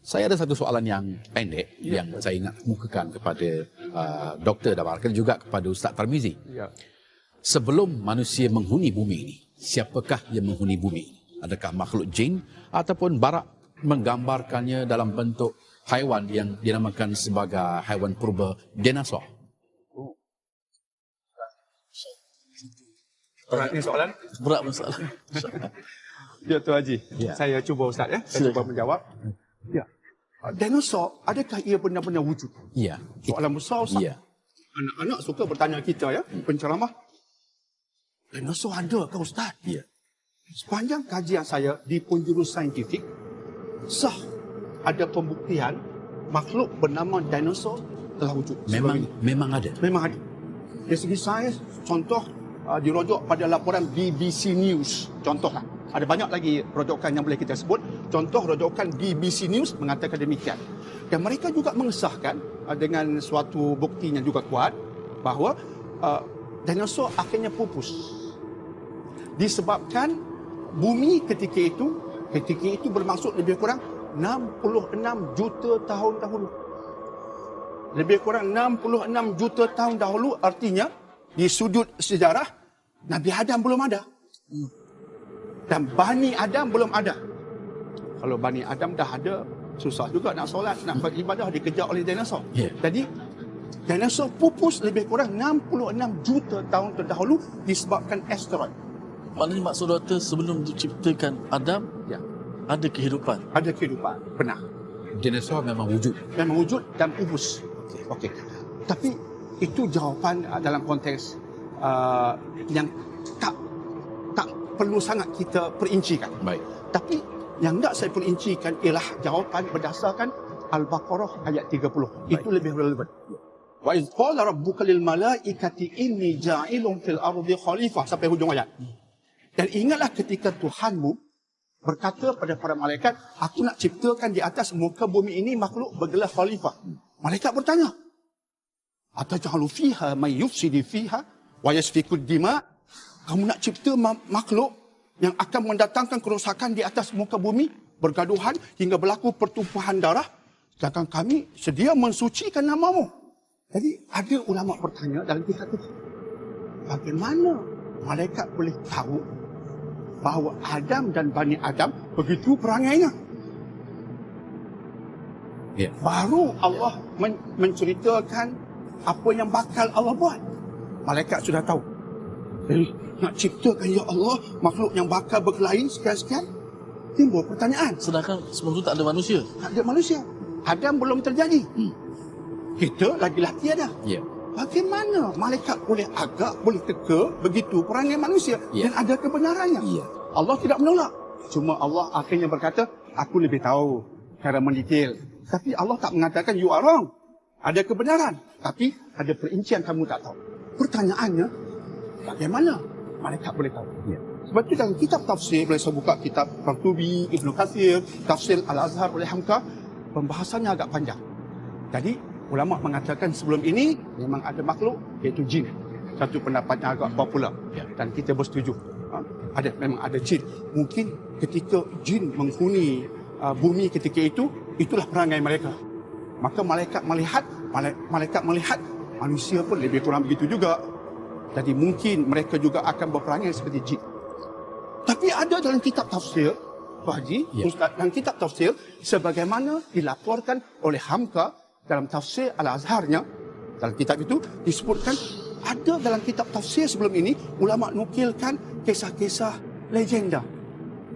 Saya ada satu soalan yang pendek yang saya ingat kemukakan kepada Dr. Dabarkan juga kepada Ustaz Tarmizi. Ya. Sebelum manusia menghuni bumi ini, siapakah yang menghuni bumi ini? Adakah makhluk jin ataupun barak menggambarkannya dalam bentuk haiwan yang dinamakan sebagai haiwan purba dinosaur? Berat ni soalan? Berat masalah. Ya, Tuan Haji. Ya. Saya cuba Ustaz ya. Saya cuba menjawab. Ya. Dinosaur, adakah ia benar-benar wujud? Ya. Soalan besar Ustaz. Ya. Anak-anak suka bertanya kita ya, penceramah. Dinosaur ada ke Ustaz? Ya. Sepanjang kajian saya di penjuru saintifik, sah ada pembuktian makhluk bernama dinosaur telah wujud. Memang ada. Memang ada. Dari segi sains, contoh dirujuk pada laporan BBC News. Contohlah. Ada banyak lagi rujukan yang boleh kita sebut. Contoh rujukan BBC News mengatakan demikian. Dan mereka juga mengesahkan dengan suatu bukti yang juga kuat bahawa dinosaur akhirnya pupus. Disebabkan bumi ketika itu bermaksud lebih kurang 66 juta tahun dahulu. Lebih kurang 66 juta tahun dahulu, artinya di sudut sejarah Nabi Adam belum ada. Dan Bani Adam belum ada. Kalau Bani Adam dah ada, susah juga nak solat, nak beribadah, dikejar oleh dinosaur. Yeah. Jadi, dinosaur pupus lebih kurang 66 juta tahun terdahulu disebabkan asteroid. Maknanya maksud doktor sebelum diciptakan Adam, Ya. ada kehidupan. Ada kehidupan, benar. Dinosaur memang wujud. Memang wujud dan pupus. Okey. Tapi itu jawapan dalam konteks yang tak perlu sangat kita perincikan. Baik. Tapi yang tak saya perincikan ialah jawapan berdasarkan Al-Baqarah ayat 30. Baik. Itu lebih relevan. Wa iz qala rabbuka lil malaikati inni ja'ilun fil ardi khalifah sampai hujung ayat. Dan ingatlah ketika Tuhanmu berkata pada para malaikat, aku nak ciptakan di atas muka bumi ini makhluk bergelar khalifah. Malaikat bertanya, ataj'alu fiha may yufsidu fiha wa yasfiku dima? Kamu nak cipta makhluk yang akan mendatangkan kerosakan di atas muka bumi, bergaduhan hingga berlaku pertumpahan darah, sedangkan kami sedia mensucikan namamu. Jadi ada ulama bertanya dalam kitab itu, bagaimana malaikat boleh tahu bahawa Adam dan Bani Adam begitu perangainya? Ya. Baru Allah menceritakan apa yang bakal Allah buat. Malaikat sudah tahu. Jadi, nak ciptakan ya Allah makhluk yang bakal berkelahi sekian-sekian, timbul pertanyaan. Sedangkan sebelum itu tak ada manusia. Tak ada manusia. Adam belum terjadi. Kita lagi-lagi ada. Ya. Bagaimana malaikat boleh agak, boleh teka begitu perangai manusia dan ada kebenarannya? Ya. Allah tidak menolak. Cuma Allah akhirnya berkata, aku lebih tahu cara mendetail. Tapi Allah tak mengatakan you are wrong. Ada kebenaran. Tapi ada perincian kamu tak tahu. Pertanyaannya, bagaimana malaikat boleh tahu? Ya. Sebab itu dalam kitab tafsir, boleh saya buka kitab Qurtubi, Ibnu Katsir, Tafsir Al-Azhar oleh Hamka, pembahasannya agak panjang. Jadi, ulama mengatakan sebelum ini memang ada makhluk, iaitu jin. Satu pendapat yang agak popular. Ya. Dan kita bersetuju. Memang ada jin. Mungkin ketika jin menghuni bumi ketika itu, itulah perangai mereka. Maka malaikat melihat manusia pun lebih kurang begitu juga. Jadi mungkin mereka juga akan berperangai seperti jin. Tapi ada dalam kitab tafsir, Pak Haji, Ustaz, dalam kitab tafsir, sebagaimana dilaporkan oleh Hamka dalam tafsir Al-Azharnya, dalam kitab itu disebutkan, ada dalam kitab tafsir sebelum ini, ulama nukilkan kisah-kisah legenda.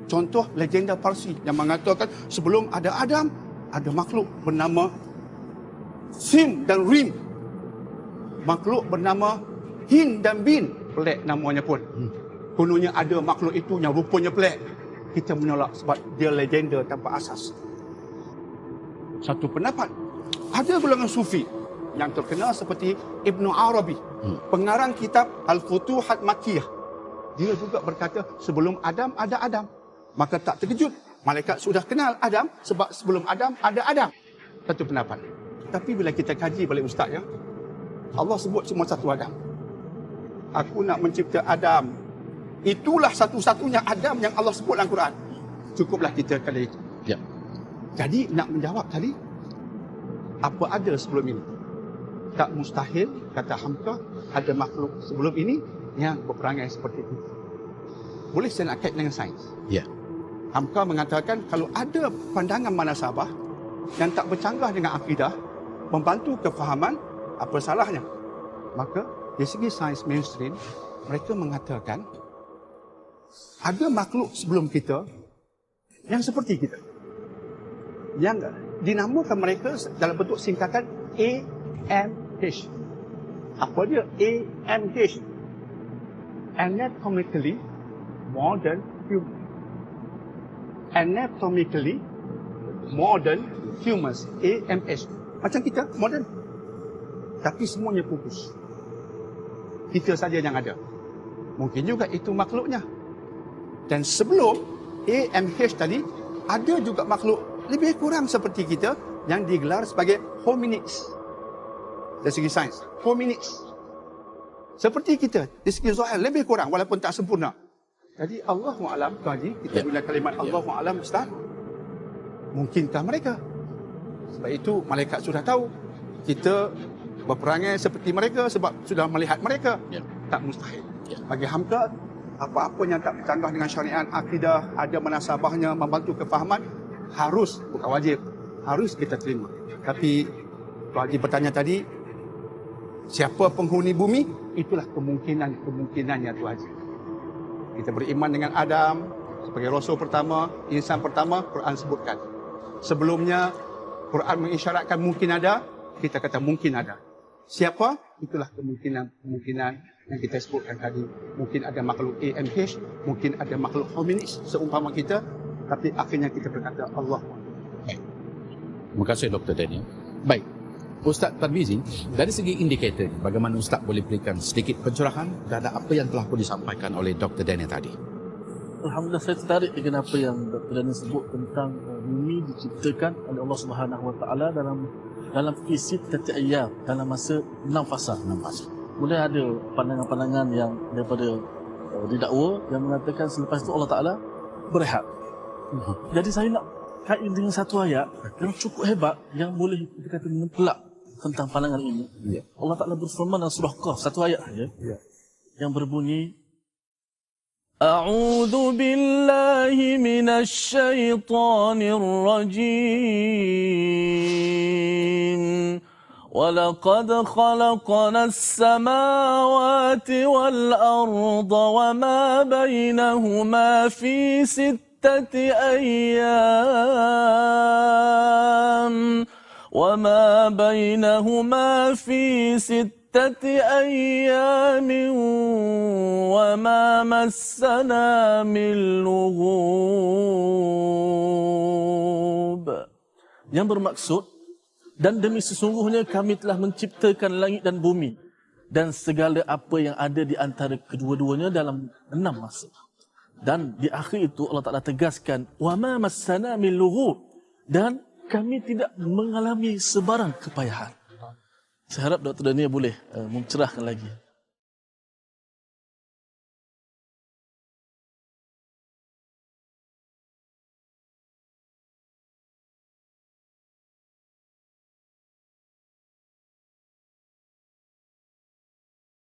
Contoh legenda Parsi yang mengatakan sebelum ada Adam, ada makhluk bernama Sim dan Rim. Makhluk bernama Hin dan Bin. Pelik namanya pun. Kononnya ada makhluk itu yang rupanya pelik. Kita menolak sebab dia legenda tanpa asas. Satu pendapat. Ada golongan sufi yang terkenal seperti Ibnu Arabi, pengarang kitab Al-Futuhat Makkiyah. Dia juga berkata sebelum Adam ada Adam. Maka tak terkejut, malaikat sudah kenal Adam sebab sebelum Adam ada Adam. Satu pendapat. Tapi bila kita kaji balik Ustaz ya, Allah sebut cuma satu Adam. Aku nak mencipta Adam. Itulah satu-satunya Adam yang Allah sebut dalam Quran. Cukuplah kita kali itu. Ya. Jadi nak menjawab tadi, apa ada sebelum ini? Tak mustahil, kata Hamka, ada makhluk sebelum ini yang berperangai seperti itu. Boleh saya nak kait dengan sains? Ya. Hamka mengatakan kalau ada pandangan manasabah yang tak bercanggah dengan akidah, membantu kefahaman, apa salahnya? Maka dari segi sains mainstream, mereka mengatakan ada makhluk sebelum kita yang seperti kita. Yang dinamakan mereka dalam bentuk singkatan AMH. Apa dia AMH? Anatomically modern human. Anatomically modern humans. AMH. Macam kita, modern. Tapi semuanya pupus. Kita saja yang ada. Mungkin juga itu makhluknya. Dan sebelum AMH tadi, ada juga makhluk lebih kurang seperti kita yang digelar sebagai hominids. Dari segi sains, hominids. Seperti kita, dari segi zahir lebih kurang walaupun tak sempurna. Jadi Allahu'alam, tadi kita guna kalimat Allahu'alam, Ustaz. Mungkinkah mereka? Sebab itu malaikat sudah tahu kita berperangai seperti mereka sebab sudah melihat mereka. Tak mustahil. Bagi Hamka, apa-apa yang tak bercanggah dengan syariat, akidah, ada munasabahnya, membantu kefahaman, harus, bukan wajib, harus kita terima. Tapi Pak Haji bertanya tadi, siapa penghuni bumi? Itulah kemungkinannya Tuan Haji. Kita beriman dengan Adam sebagai rasul pertama, insan pertama, Quran sebutkan. Sebelumnya, Quran mengisyaratkan mungkin ada, kita kata mungkin ada. Siapa? Itulah kemungkinan yang kita sebutkan tadi. Mungkin ada makhluk AMH, mungkin ada makhluk hominids seumpama kita, tapi akhirnya kita berkata Allah. Terima kasih Dr. Daniel. Baik, Ustaz Tarmizi, dari segi indikator, bagaimana Ustaz boleh berikan sedikit pencerahan terhadap apa yang telah pun disampaikan oleh Dr. Daniel tadi? Alhamdulillah, saya tertarik dengan apa yang Dr. Daniel sebut tentang bumi diciptakan oleh Allah Subhanahu Wa Taala dalam visi setiap ayam, dalam masa 6 fasa. Mulai ada pandangan-pandangan yang daripada didakwa yang mengatakan selepas itu Allah Taala berehat. Jadi saya nak kait dengan satu ayat yang cukup hebat yang boleh kita kata menempelak tentang pandangan ini. Allah Taala berfirman dalam surah Qaf, satu ayat saja yang berbunyi, A'udzu billahi minasy syaithanir rajim. وَلَقَدْ خَلَقْنَا السَّمَاوَاتِ وَالْأَرْضَ وَمَا بَيْنَهُمَا فِي 6 أَيَّامٍ وَمَا بَيْنَهُمَا فِي 6 أَيَّامٍ وَمَا مَسَّنَا مِن لُغُوبٍ. Yang bermaksud, dan demi sesungguhnya kami telah menciptakan langit dan bumi dan segala apa yang ada di antara kedua-duanya dalam 6 masa. Dan di akhir itu Allah Ta'ala tegaskan, وَمَا مَسَّنَا مِن لُغُوبٍ, dan kami tidak mengalami sebarang kepayahan. Saya harap Dr. Daniel boleh mencerahkan lagi.